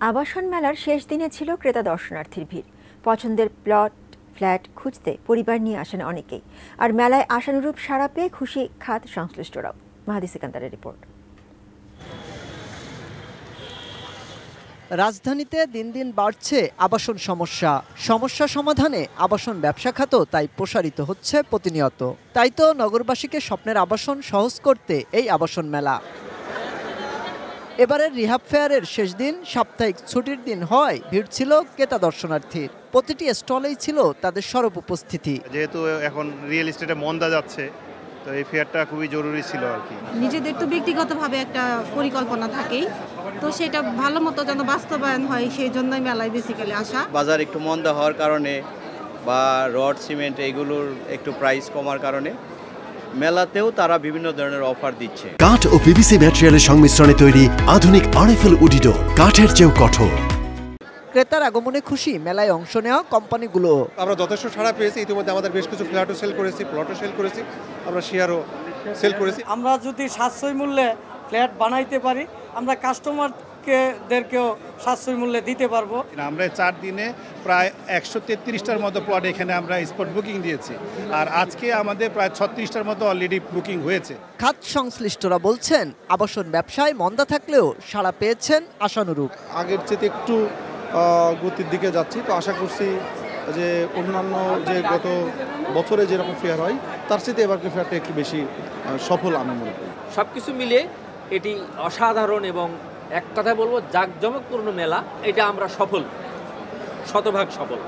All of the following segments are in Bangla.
আবাসন মেলার শেষ দিনে ছিল ক্রেতা দর্শনার্থীর ভিড়। পছন্দের প্লট ফ্ল্যাট খুঁজতে পরিবার নিয়ে আসেন অনেকেই। আর মেলায় আশানুরূপ সাড়া পেয়ে খুশি খাত সংশ্লিষ্টরাও। মাহাদি সিকান্দারের রিপোর্ট। রাজধানীতে দিন দিন বাড়ছে আবাসন সমস্যা সমাধানে আবাসন ব্যবসা খাত তাই প্রসারিত হচ্ছে প্রতিনিয়ত। তাই তো নগরবাসীকে স্বপ্নের আবাসন সহজ করতে এই আবাসন মেলা। এবারের রিহাব ফেয়ারের শেষ দিন সাপ্তাহিক ছুটির দিন হয় ভিড় ছিল ক্রেতা দর্শনার্থীর। প্রতিটি স্টলেই ছিল তাদের সরব উপস্থিতি। যেহেতু এখন রিয়েল এস্টেটে মন্দা যাচ্ছে, তো এই ফেয়ারটা খুবই জরুরি ছিল আর কি। নিজেদের তো ব্যক্তিগতভাবে একটা পরিকল্পনা থাকেই, তো সেটা ভালো মতো যেন বাস্তবায়ন হয় সেই জন্যই মেলায় বেসিক্যালি আসা। বাজার একটু মন্দা হওয়ার কারণে বা রড সিমেন্ট এগুলোর একটু প্রাইস কমার কারণে মেলাতেও তারা বিভিন্ন ধরনের অফার দিচ্ছে। কাঠ ও পিভিসি ম্যাটেরিয়ালের সংমিশ্রণে তৈরি আধুনিক আরএফএল উডিডো, কাঠের চেয়েও কঠোর। ক্রেতার আগমনে খুশি মেলায় অংশ নেওয়া কোম্পানিগুলো। আমরা যথেষ্ট সাড়া পেয়েছি। ইতিমধ্যে আমাদের বেশ কিছু ফ্ল্যাটও সেল করেছি, প্লটও সেল করেছি, আমরা শেয়ারও সেল করেছি। আমরা যদি সাশ্রয়ী মূল্যে ফ্ল্যাট বানাইতে পারি, আমরা কাস্টমারদেরকেও সাশ্রয়ী মূল্যে দিতে পারবো। আমরা 4 দিনে প্রায় 133টার মতো প্লট এখানে আমরা স্পট বুকিং দিয়েছি, আর আজকে আমাদের প্রায় 36টার মতো অলরেডি বুকিং হয়েছে। খাত সংশ্লিষ্টরা বলছেন আবাসন ব্যবসায় মন্দা থাকলেও সাড়া পেয়েছেন আশানুরূপ। আগের চেয়ে একটু গতির দিকে যাচ্ছি, তো আশা করছি যে অন্যান্য যে গত বছরে যেরকম ফেয়ার হয় তার চেয়ে এবারকে ফেয়ারটা একটু বেশি সফল আমি মনে করি। সব কিছু মিলে এটি অসাধারণ এবং এক কথায় বলবো জাঁকজমকপূর্ণ মেলা। এটা আমরা শতভাগ সফল।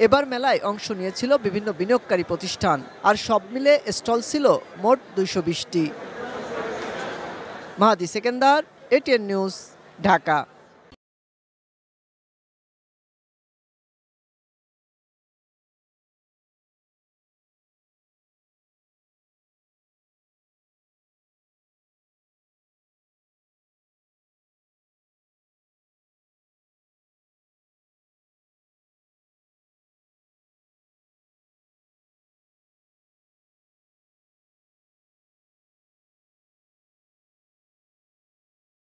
এবার মেলায় অংশ নিয়েছিল বিভিন্ন বিনিয়োগকারী প্রতিষ্ঠান, আর সব মিলে স্টল ছিল মোট 220টি। মাহাদি সিকান্দার, এটিএন নিউজ, ঢাকা।